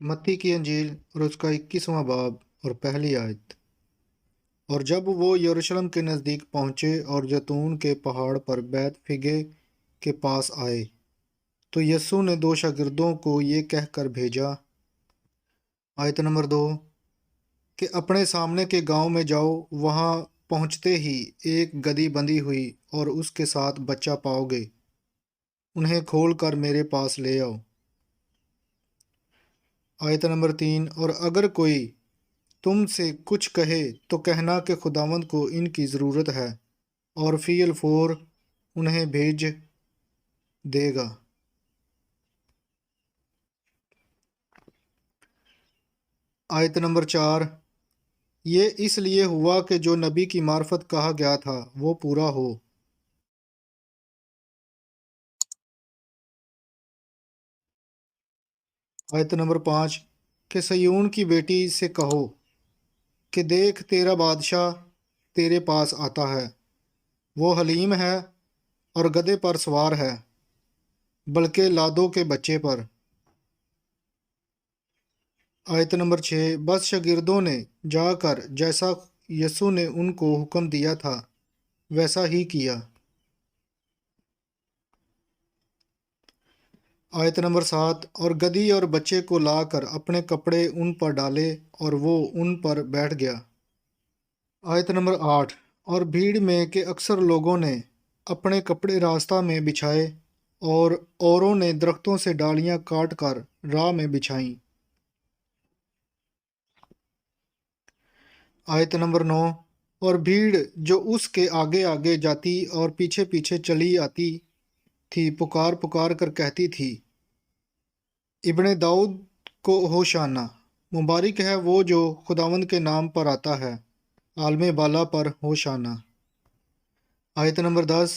متی کی انجیل اور اس کا 21واں باب اور پہلی آیت۔ اور جب وہ یروشلم کے نزدیک پہنچے اور زیتون کے پہاڑ پر بیت فگے کے پاس آئے تو یسوع نے 2 شاگردوں کو یہ کہہ کر بھیجا۔ آیت نمبر 2 کہ اپنے سامنے کے گاؤں میں جاؤ، وہاں پہنچتے ہی ایک گدھی بندھی ہوئی اور اس کے ساتھ بچہ پاؤ گے، انہیں کھول کر میرے پاس لے آؤ۔ آیت نمبر 3 اور اگر کوئی تم سے کچھ کہے تو کہنا کہ خداوند کو ان کی ضرورت ہے اور فی الفور انہیں بھیج دے گا۔ آیت نمبر 4 یہ اس لیے ہوا کہ جو نبی کی معرفت کہا گیا تھا وہ پورا ہو۔ آیت نمبر 5 کہ سیون کی بیٹی سے کہو کہ دیکھ تیرا بادشاہ تیرے پاس آتا ہے، وہ حلیم ہے اور گدھے پر سوار ہے، بلکہ لادو کے بچے پر۔ آیت نمبر 6 بس شاگردوں نے جا کر جیسا یسوع نے ان کو حکم دیا تھا ویسا ہی کیا۔ آیت نمبر 7 اور گدھی اور بچے کو لا کر اپنے کپڑے ان پر ڈالے اور وہ ان پر بیٹھ گیا۔ آیت نمبر 8 اور بھیڑ میں کے اکثر لوگوں نے اپنے کپڑے راستہ میں بچھائے اور اوروں نے درختوں سے ڈالیاں کاٹ کر راہ میں بچھائیں۔ آیت نمبر 9 اور بھیڑ جو اس کے آگے آگے جاتی اور پیچھے پیچھے چلی آتی تھی پکار پکار کر کہتی تھی، ابن داؤد کو ہوشانا، مبارک ہے وہ جو خداوند کے نام پر آتا ہے، عالم بالا پر ہوشانا۔ آیت نمبر 10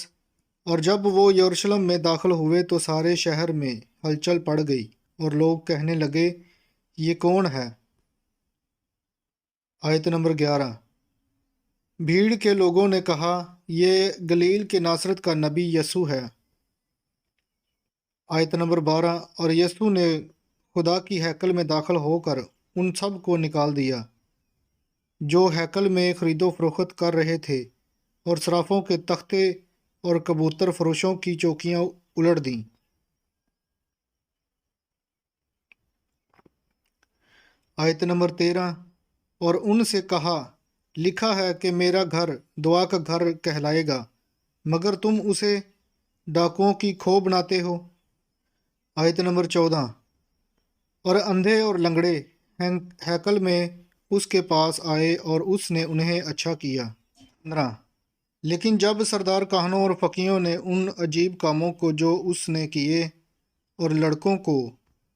اور جب وہ یروشلم میں داخل ہوئے تو سارے شہر میں ہلچل پڑ گئی اور لوگ کہنے لگے، یہ کون ہے؟ آیت نمبر 11 بھیڑ کے لوگوں نے کہا، یہ گلیل کے ناصرت کا نبی یسوع ہے۔ آیت نمبر 12 اور یسوع نے خدا کی ہیکل میں داخل ہو کر ان سب کو نکال دیا جو ہیکل میں خرید و فروخت کر رہے تھے اور صرافوں کے تختے اور کبوتر فروشوں کی چوکیاں الٹ دیں۔ آیت نمبر 13 اور ان سے کہا، لکھا ہے کہ میرا گھر دعا کا گھر کہلائے گا، مگر تم اسے ڈاکوؤں کی کھو بناتے ہو۔ آیت نمبر 14 اور اندھے اور لنگڑے ہیکل میں اس کے پاس آئے اور اس نے انہیں اچھا کیا۔ 15 لیکن جب سردار کاہنوں اور فقیہوں نے ان عجیب کاموں کو جو اس نے کیے اور لڑکوں کو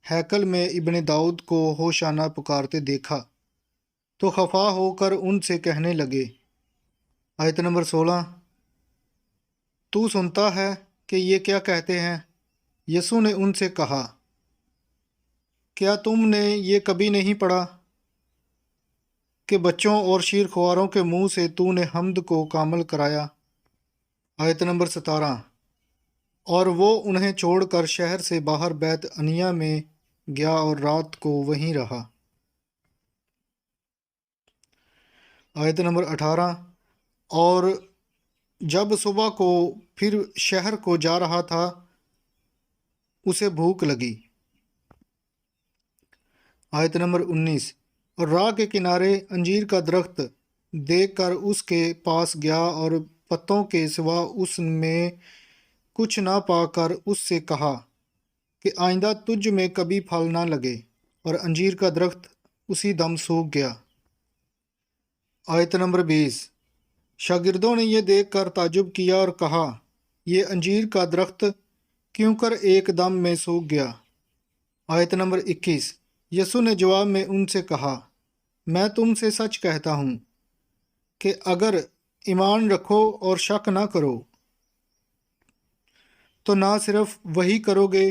ہیکل میں ابن داؤد کو ہوشانا پکارتے دیکھا تو خفا ہو کر ان سے کہنے لگے۔ آیت نمبر 16 تو سنتا ہے کہ یہ کیا کہتے ہیں؟ یسوع نے ان سے کہا، کیا تم نے یہ کبھی نہیں پڑھا کہ بچوں اور شیر خواروں کے منہ سے تو نے حمد کو کامل کرایا؟ آیت نمبر 17 اور وہ انہیں چھوڑ کر شہر سے باہر بیت عنیہ میں گیا اور رات کو وہیں رہا۔ آیت نمبر 18 اور جب صبح کو پھر شہر کو جا رہا تھا اسے بھوک لگی۔ آیت نمبر 19 اور راہ کے کنارے انجیر کا درخت دیکھ کر اس کے پاس گیا اور پتوں کے سوا اس میں کچھ نہ پا کر اس سے کہا کہ آئندہ تجھ میں کبھی پھل نہ لگے، اور انجیر کا درخت اسی دم سوکھ گیا۔ آیت نمبر 20 شاگردوں نے یہ دیکھ کر تعجب کیا اور کہا، یہ انجیر کا درخت کیوں کر ایک دم میں سوکھ گیا؟ آیت نمبر 21 یسوع نے جواب میں ان سے کہا، میں تم سے سچ کہتا ہوں کہ اگر ایمان رکھو اور شک نہ کرو تو نہ صرف وہی کرو گے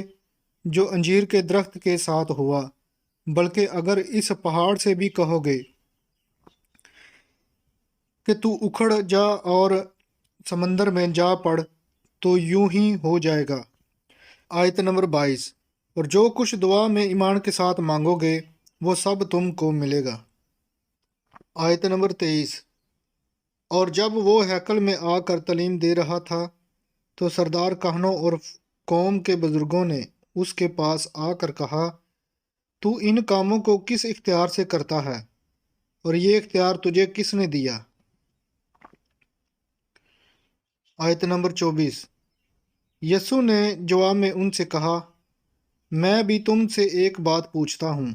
جو انجیر کے درخت کے ساتھ ہوا، بلکہ اگر اس پہاڑ سے بھی کہو گے کہ تو اکھڑ جا اور سمندر میں جا پڑ تو یوں ہی ہو جائے گا۔ آیت نمبر 22 اور جو کچھ دعا میں ایمان کے ساتھ مانگو گے وہ سب تم کو ملے گا۔ آیت نمبر 23۔ اور جب وہ ہیکل میں آ کر تعلیم دے رہا تھا تو سردار کہنوں اور قوم کے بزرگوں نے اس کے پاس آ کر کہا، تو ان کاموں کو کس اختیار سے کرتا ہے اور یہ اختیار تجھے کس نے دیا؟ آیت نمبر 24۔ یسوع نے جواب میں ان سے کہا، میں بھی تم سے ایک بات پوچھتا ہوں،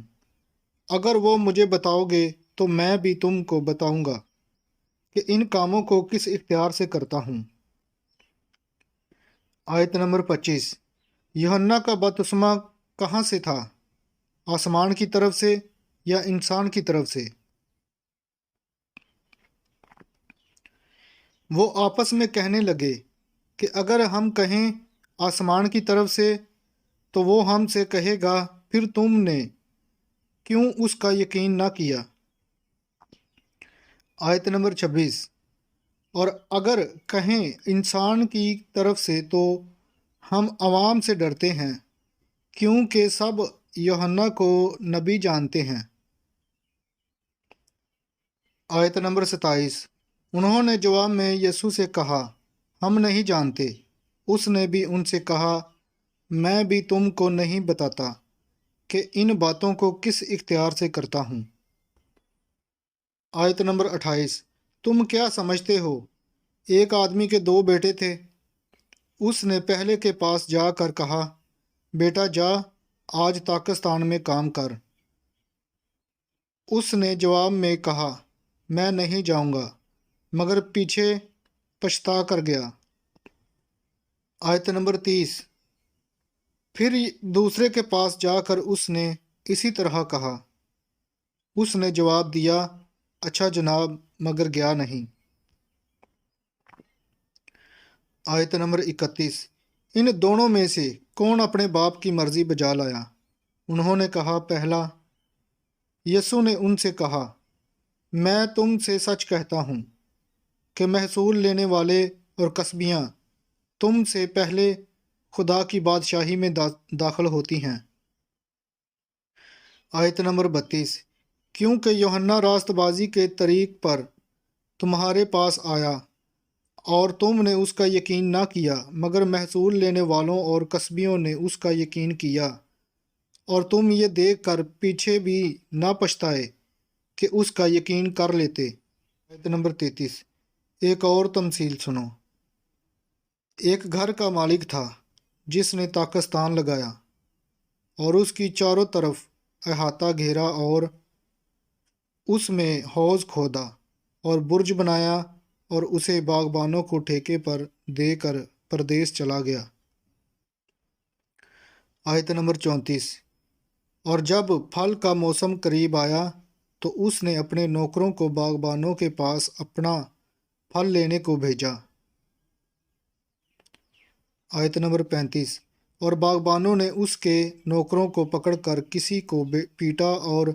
اگر وہ مجھے بتاؤ گے تو میں بھی تم کو بتاؤں گا کہ ان کاموں کو کس اختیار سے کرتا ہوں۔ آیت نمبر 25۔ یوحنا کا بپتسمہ کہاں سے تھا؟ آسمان کی طرف سے یا انسان کی طرف سے؟ وہ آپس میں کہنے لگے کہ اگر ہم کہیں آسمان کی طرف سے تو وہ ہم سے کہے گا، پھر تم نے کیوں اس کا یقین نہ کیا؟ آیت نمبر 26۔ اور اگر کہیں انسان کی طرف سے تو ہم عوام سے ڈرتے ہیں، کیونکہ سب یوحنا کو نبی جانتے ہیں۔ آیت نمبر 27۔ انہوں نے جواب میں یسوع سے کہا، ہم نہیں جانتے۔ اس نے بھی ان سے کہا، میں بھی تم کو نہیں بتاتا کہ ان باتوں کو کس اختیار سے کرتا ہوں۔ آیت نمبر 28۔ تم کیا سمجھتے ہو؟ ایک آدمی کے دو بیٹے تھے۔ اس نے پہلے کے پاس جا کر کہا، بیٹا جا، آج تاکستان میں کام کر۔ اس نے جواب میں کہا، میں نہیں جاؤں گا، مگر پیچھے پچھتا کر گیا۔ آیت نمبر 30۔ پھر دوسرے کے پاس جا کر اس نے اسی طرح کہا۔ اس نے جواب دیا، اچھا جناب، مگر گیا نہیں۔ آیت نمبر 31۔ ان دونوں میں سے کون اپنے باپ کی مرضی بجا لایا؟ انہوں نے کہا، پہلا۔ یسوع نے ان سے کہا، میں تم سے سچ کہتا ہوں کہ محصول لینے والے اور کسبیاں تم سے پہلے خدا کی بادشاہی میں داخل ہوتی ہیں۔ آیت نمبر 32۔ کیونکہ یوحنا راست بازی کے طریق پر تمہارے پاس آیا اور تم نے اس کا یقین نہ کیا، مگر محصول لینے والوں اور کسبیوں نے اس کا یقین کیا، اور تم یہ دیکھ کر پیچھے بھی نہ پچھتائے کہ اس کا یقین کر لیتے۔ آیت نمبر 33۔ ایک اور تمثیل سنو۔ ایک گھر کا مالک تھا جس نے تاکستان لگایا اور اس کی چاروں طرف احاطہ گھیرا اور اس میں حوض کھودا اور برج بنایا اور اسے باغبانوں کو ٹھیکے پر دے کر پردیس چلا گیا۔ آیت نمبر 34۔ اور جب پھل کا موسم قریب آیا تو اس نے اپنے نوکروں کو باغبانوں کے پاس اپنا پھل لینے کو بھیجا۔ آیت نمبر 35۔ اور باغبانوں نے اس کے نوکروں کو پکڑ کر کسی کو پیٹا اور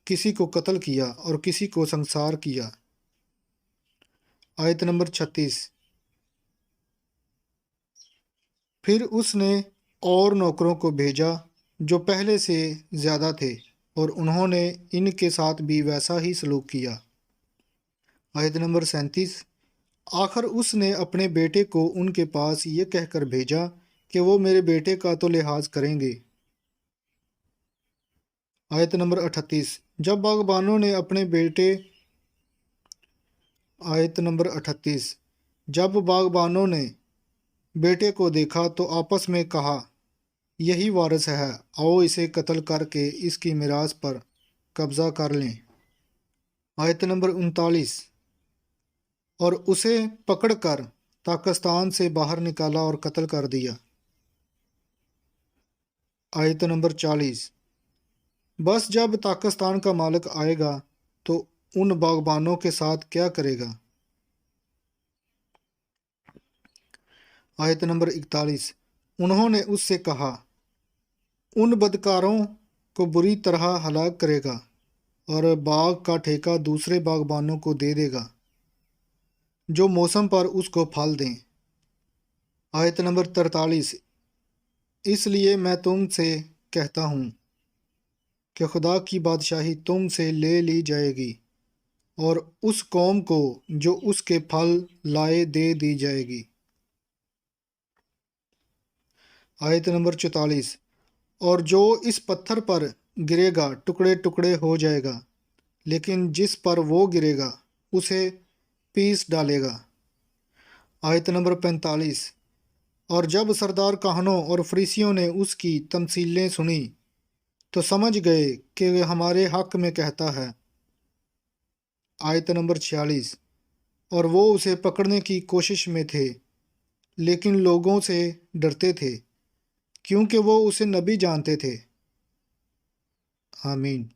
کسی کو قتل کیا اور کسی کو سنسار کیا۔ آیت نمبر 36۔ پھر اس نے اور نوکروں کو بھیجا جو پہلے سے زیادہ تھے، اور انہوں نے ان کے ساتھ بھی ویسا ہی سلوک کیا۔ آیت نمبر 37۔ آخر اس نے اپنے بیٹے کو ان کے پاس یہ کہہ کر بھیجا کہ وہ میرے بیٹے کا تو لحاظ کریں گے۔ آیت نمبر 38۔ جب باغبانوں نے اپنے بیٹے آیت نمبر 38۔ جب باغبانوں نے بیٹے کو دیکھا تو آپس میں کہا، یہی وارث ہے، آؤ اسے قتل کر کے اس کی میراث پر قبضہ کر لیں۔ آیت نمبر 39۔ اور اسے پکڑ کر تاکستان سے باہر نکالا اور قتل کر دیا۔ آیت نمبر 40۔ بس جب تاکستان کا مالک آئے گا تو ان باغبانوں کے ساتھ کیا کرے گا؟ آیت نمبر 41۔ انہوں نے اس سے کہا، ان بدکاروں کو بری طرح ہلاک کرے گا اور باغ کا ٹھیکہ دوسرے باغبانوں کو دے دے گا جو موسم پر اس کو پھل دیں۔ آیت نمبر 43۔ اس لیے میں تم سے کہتا ہوں کہ خدا کی بادشاہی تم سے لے لی جائے گی اور اس قوم کو جو اس کے پھل لائے دے دی جائے گی۔ آیت نمبر 44۔ اور جو اس پتھر پر گرے گا ٹکڑے ٹکڑے ہو جائے گا، لیکن جس پر وہ گرے گا اسے پیس ڈالے گا۔ آیت نمبر 45۔ اور جب سردار کاہنوں اور فریسیوں نے اس کی تمثیلیں سنی تو سمجھ گئے کہ وہ ہمارے حق میں کہتا ہے۔ آیت نمبر 46۔ اور وہ اسے پکڑنے کی کوشش میں تھے، لیکن لوگوں سے ڈرتے تھے کیونکہ وہ اسے نبی جانتے تھے۔ آمین۔